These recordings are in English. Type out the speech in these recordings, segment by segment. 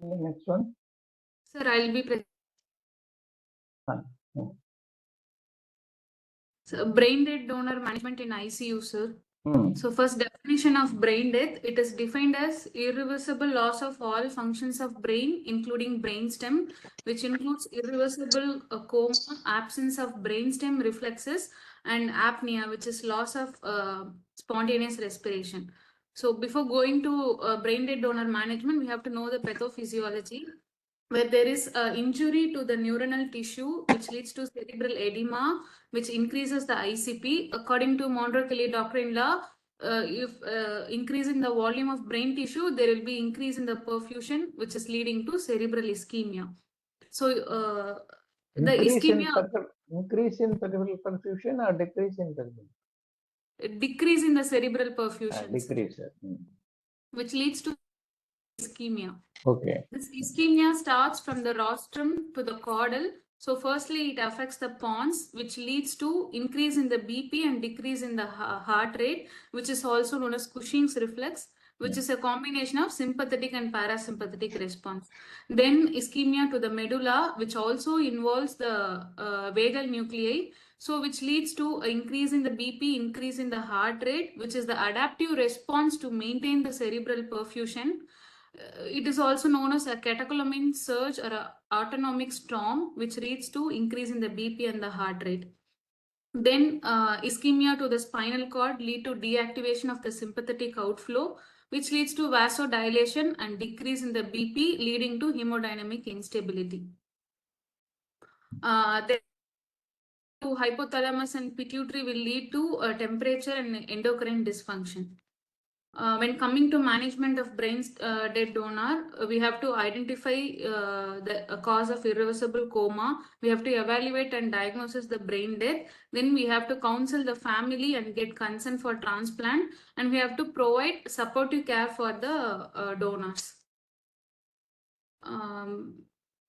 Next one. Sir, I'll be present. Fine. So, brain dead donor management in ICU, sir. Hmm. So first definition of brain death, it is defined as irreversible loss of all functions of brain, including brainstem, which includes irreversible coma, absence of brainstem reflexes, and apnea, which is loss of spontaneous respiration. So before going to brain dead donor management, we have to know the pathophysiology, where there is injury to the neuronal tissue, which leads to cerebral edema, which increases the ICP. According to Monroe-Kelly doctrine law, if increase in the volume of brain tissue, there will be increase in the perfusion, which is leading to cerebral ischemia. So the ischemia, increase in cerebral perfusion or decrease in cerebral? Decrease in the cerebral perfusion. Decrease. Which leads to ischemia. Okay. This ischemia starts from the rostrum to the caudal. So firstly, it affects the pons, which leads to increase in the BP and decrease in the heart rate, which is also known as Cushing's reflex, which is a combination of sympathetic and parasympathetic response. Then ischemia to the medulla, which also involves the vagal nuclei. So which leads to an increase in the BP, increase in the heart rate, which is the adaptive response to maintain the cerebral perfusion. It is also known as a catecholamine surge or a autonomic storm, which leads to increase in the BP and the heart rate. Then ischemia to the spinal cord lead to deactivation of the sympathetic outflow, which leads to vasodilation and decrease in the BP, leading to hemodynamic instability. Then to hypothalamus and pituitary will lead to temperature and endocrine dysfunction. When coming to management of brain dead donor, we have to identify the cause of irreversible coma. We have to evaluate and diagnose the brain death. Then we have to counsel the family and get consent for transplant. And we have to provide supportive care for the donors.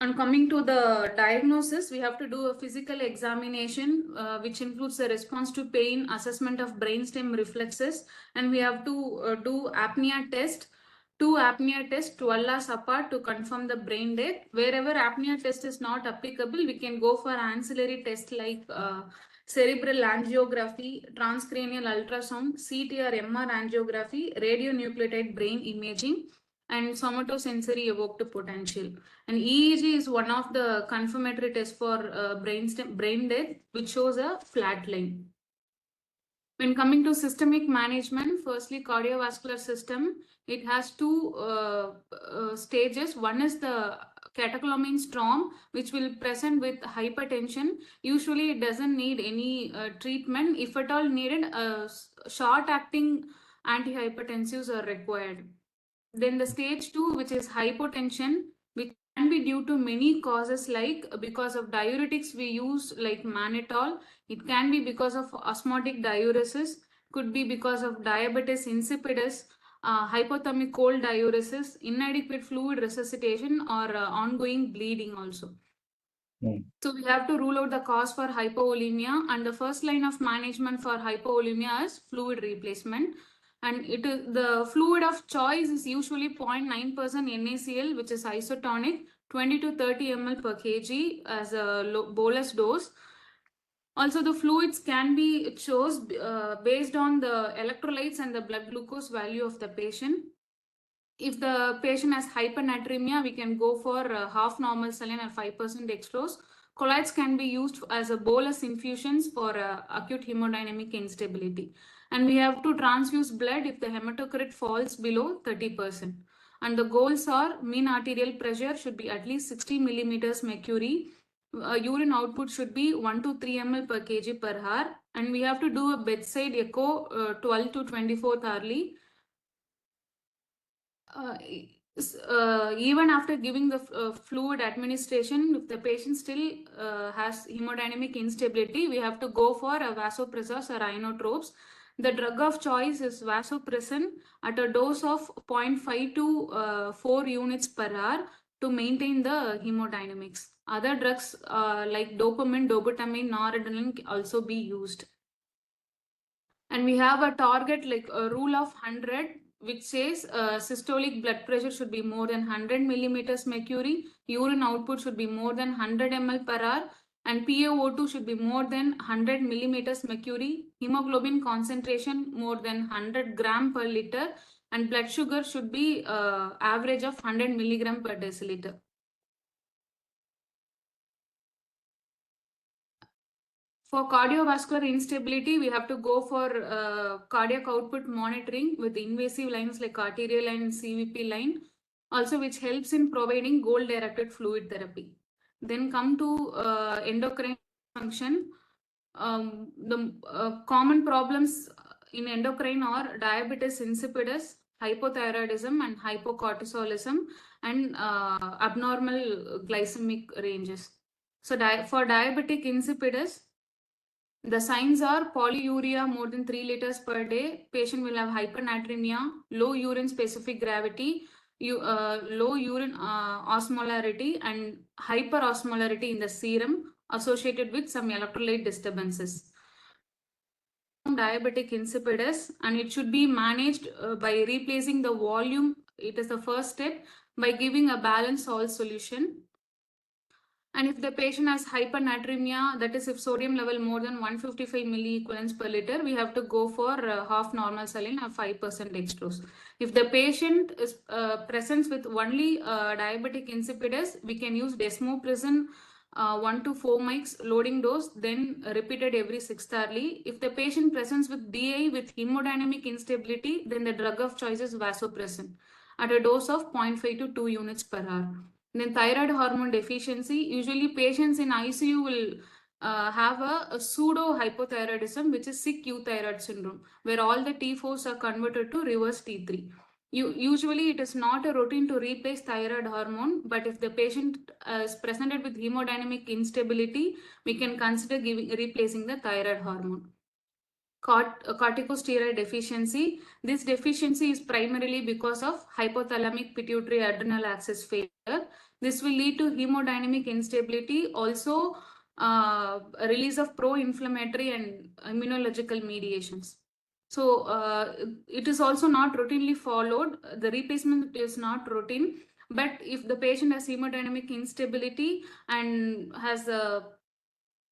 And coming to the diagnosis, we have to do a physical examination, which includes the response to pain, assessment of brainstem reflexes, and we have to do apnea test, 2 apnea tests 12 hours apart to confirm the brain death. Wherever apnea test is not applicable, we can go for ancillary tests like cerebral angiography, transcranial ultrasound, CT or MR angiography, radionuclide brain imaging, and somatosensory evoked potential. And EEG is one of the confirmatory tests for brain death, which shows a flat line. When coming to systemic management, firstly, cardiovascular system, it has 2 stages. One is the catecholamine storm, which will present with hypertension. Usually, it doesn't need any treatment. If at all needed, short-acting antihypertensives are required. Then the stage 2, which is hypotension, which can be due to many causes, like because of diuretics we use like mannitol. It can be because of osmotic diuresis, could be because of diabetes insipidus, hypothermic cold diuresis, inadequate fluid resuscitation, or ongoing bleeding also. So we have to rule out the cause for hypovolemia, and the first line of management for hypovolemia is fluid replacement. And it is the fluid of choice is usually 0.9% NaCl, which is isotonic, 20 to 30 ml per kg as a bolus dose. Also, the fluids can be chosen based on the electrolytes and the blood glucose value of the patient. If the patient has hypernatremia, we can go for half normal saline or 5% dextrose. Colloids can be used as a bolus infusions for acute hemodynamic instability. And we have to transfuse blood if the hematocrit falls below 30%. And the goals are mean arterial pressure should be at least 60 millimeters mercury. Urine output should be 1 to 3 ml per kg per hour. And we have to do a bedside echo 12 to 24th hourly. Even after giving the fluid administration, if the patient still has hemodynamic instability, we have to go for a vasopressors or inotropes. The drug of choice is vasopressin at a dose of 0.5 to 4 units per hour to maintain the hemodynamics. Other drugs like dopamine, dobutamine, noradrenaline can also be used. And we have a target like a rule of 100, which says systolic blood pressure should be more than 100 millimeters mercury, urine output should be more than 100 ml per hour, and PaO2 should be more than 100 millimeters mercury, hemoglobin concentration more than 100 gram per liter, and blood sugar should be average of 100 milligram per deciliter. For cardiovascular instability, we have to go for cardiac output monitoring with invasive lines like arterial line and CVP line, also which helps in providing goal-directed fluid therapy. Then come to endocrine function. The common problems in endocrine are diabetes insipidus, hypothyroidism and hypocortisolism, and abnormal glycemic ranges. So for diabetic insipidus, the signs are polyuria more than 3 liters per day. Patient will have hypernatremia, low urine specific gravity, low urine osmolarity, and hyperosmolarity in the serum associated with some electrolyte disturbances. Diabetic insipidus, and it should be managed by replacing the volume. It is the first step by giving a balanced salt solution. And if the patient has hypernatremia, that is if sodium level more than 155 milliequivalents per liter, we have to go for half normal saline or 5% dextrose. If the patient is presents with only diabetic insipidus, we can use desmopressin 1 to 4 mics loading dose, then repeated every 6th hourly. If the patient presents with DI with hemodynamic instability, then the drug of choice is vasopressin at a dose of 0.5 to 2 units per hour. Then thyroid hormone deficiency, usually patients in ICU will have a pseudo hypothyroidism, which is sick euthyroid syndrome, where all the T4s are converted to reverse T3. Usually it is not a routine to replace thyroid hormone, but if the patient is presented with hemodynamic instability, we can consider replacing the thyroid hormone. Corticosteroid deficiency. This deficiency is primarily because of hypothalamic pituitary adrenal axis failure. This will lead to hemodynamic instability, also release of pro-inflammatory and immunological mediations. So it is also not routinely followed. The replacement is not routine, but if the patient has hemodynamic instability and has a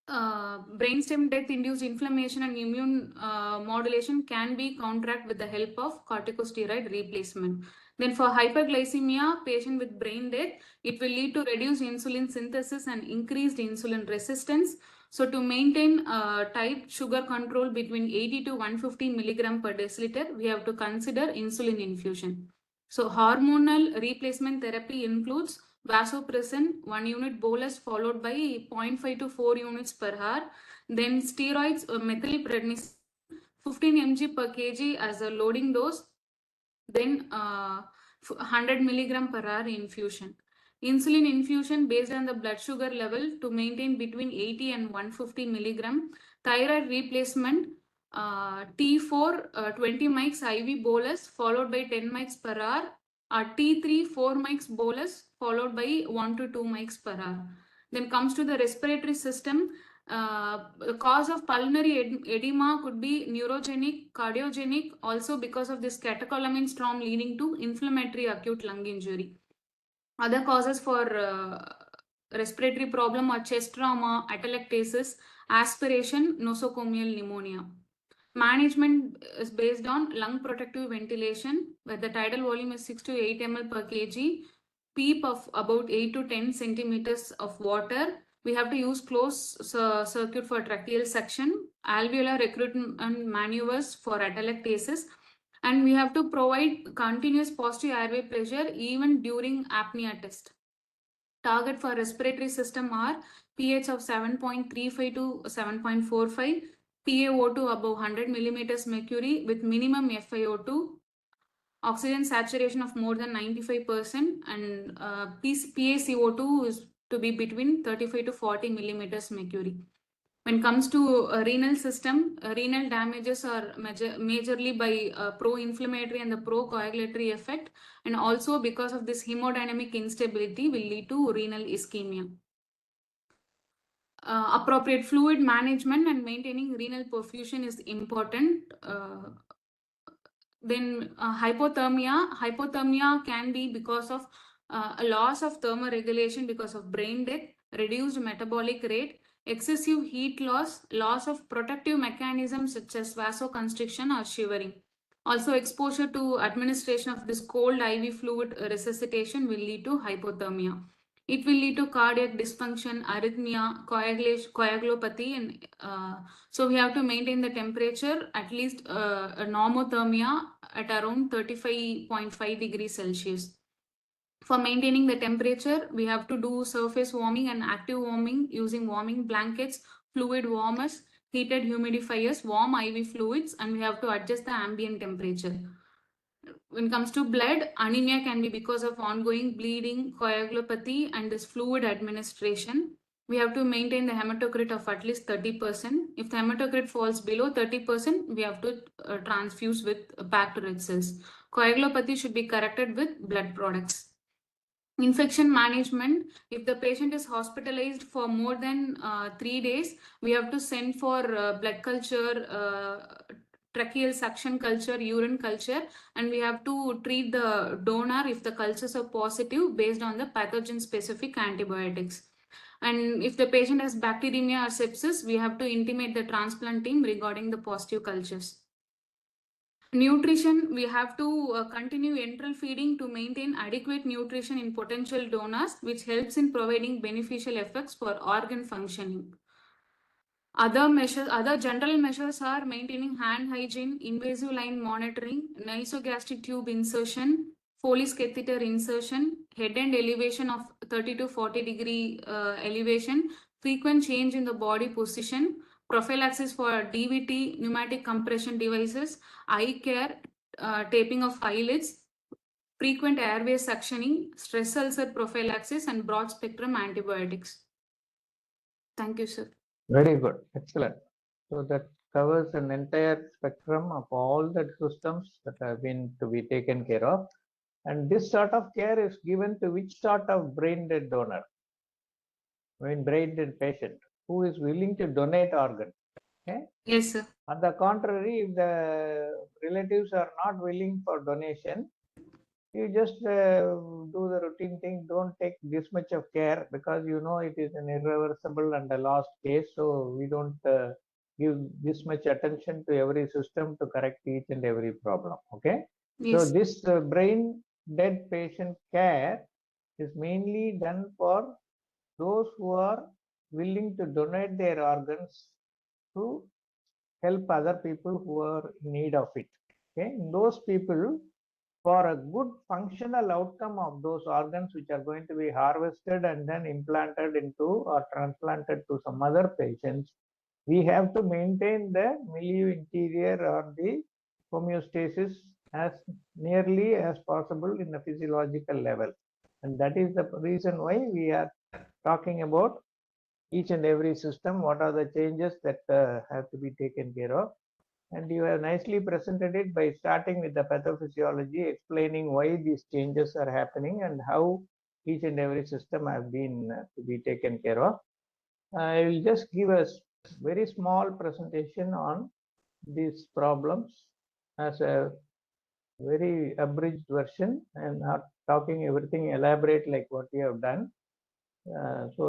brainstem death induced inflammation and immune modulation can be counteracted with the help of corticosteroid replacement. Then for hyperglycemia, patient with brain death, it will lead to reduced insulin synthesis and increased insulin resistance. So to maintain tight sugar control between 80 to 150 milligram per deciliter, we have to consider insulin infusion. So hormonal replacement therapy includes vasopressin 1 unit bolus followed by 0.5 to 4 units per hour. Then steroids, methylprednisolone 15 mg per kg as a loading dose. Then 100 milligram per hour infusion. Insulin infusion based on the blood sugar level to maintain between 80 and 150 milligram. Thyroid replacement T4 20 mics IV bolus followed by 10 mics per hour. T3 4 mics bolus followed by 1 to 2 mics per hour. Then comes to the respiratory system. The cause of pulmonary edema could be neurogenic, cardiogenic, also because of this catecholamine storm leading to inflammatory acute lung injury. Other causes for respiratory problem are chest trauma, atelectasis, aspiration, nosocomial pneumonia. Management is based on lung protective ventilation, where the tidal volume is 6 to 8 ml per kg, PEEP of about 8 to 10 centimeters of water. We have to use closed circuit for tracheal suction, alveolar recruitment maneuvers for atelectasis, and we have to provide continuous positive airway pressure even during apnea test. Target for respiratory system are pH of 7.35 to 7.45, PaO2 above 100 millimeters mercury with minimum FiO2, oxygen saturation of more than 95%, and PaCO2 is to be between 35 to 40 millimeters mercury. When it comes to renal system, renal damages are majorly by pro-inflammatory and the pro-coagulatory effect, and also because of this hemodynamic instability will lead to renal ischemia. Appropriate fluid management and maintaining renal perfusion is important. Then hypothermia can be because of a loss of thermoregulation because of brain death, reduced metabolic rate, excessive heat loss, loss of protective mechanisms such as vasoconstriction or shivering. Also, exposure to administration of this cold IV fluid resuscitation will lead to hypothermia. It will lead to cardiac dysfunction, arrhythmia, coagulopathy, and so we have to maintain the temperature at least a normothermia at around 35.5 degrees Celsius. For maintaining the temperature, we have to do surface warming and active warming using warming blankets, fluid warmers, heated humidifiers, warm IV fluids, and we have to adjust the ambient temperature. When it comes to blood, anemia can be because of ongoing bleeding, coagulopathy, and this fluid administration. We have to maintain the hematocrit of at least 30%. If the hematocrit falls below 30%, we have to transfuse with packed red cells. Coagulopathy should be corrected with blood products. Infection management, if the patient is hospitalized for more than 3 days, we have to send for blood culture, tracheal suction culture, urine culture, and we have to treat the donor if the cultures are positive based on the pathogen specific antibiotics. And if the patient has bacteremia or sepsis, we have to intimate the transplant team regarding the positive cultures. Nutrition, we have to continue enteral feeding to maintain adequate nutrition in potential donors, which helps in providing beneficial effects for organ functioning. Other general measures are maintaining hand hygiene, invasive line monitoring, nasogastric tube insertion, Foley's catheter insertion, head end elevation of 30 to 40 degree elevation, frequent change in the body position, prophylaxis for DVT, pneumatic compression devices, eye care, taping of eyelids, frequent airway suctioning, stress ulcer prophylaxis, and broad spectrum antibiotics. Thank you, sir. Very good. Excellent. So that covers an entire spectrum of all the systems that have been to be taken care of. And this sort of care is given to which sort of brain dead donor? I mean, brain dead patient who is willing to donate organ. Okay. Yes, sir. On the contrary, if the relatives are not willing for donation, you just do the routine thing. Don't take this much of care because you know it is an irreversible and a lost case. So we don't give this much attention to every system to correct each and every problem. Okay. Yes. So this brain dead patient care is mainly done for those who are willing to donate their organs to help other people who are in need of it. Okay, those people, for a good functional outcome of those organs which are going to be harvested and then implanted into or transplanted to some other patients, we have to maintain the milieu interior or the homeostasis as nearly as possible in a physiological level. And that is the reason why we are talking about each and every system, what are the changes that have to be taken care of. And you have nicely presented it by starting with the pathophysiology, explaining why these changes are happening and how each and every system have been to be taken care of. I will just give a very small presentation on these problems as a very abridged version and not talking everything elaborate like what we have done. So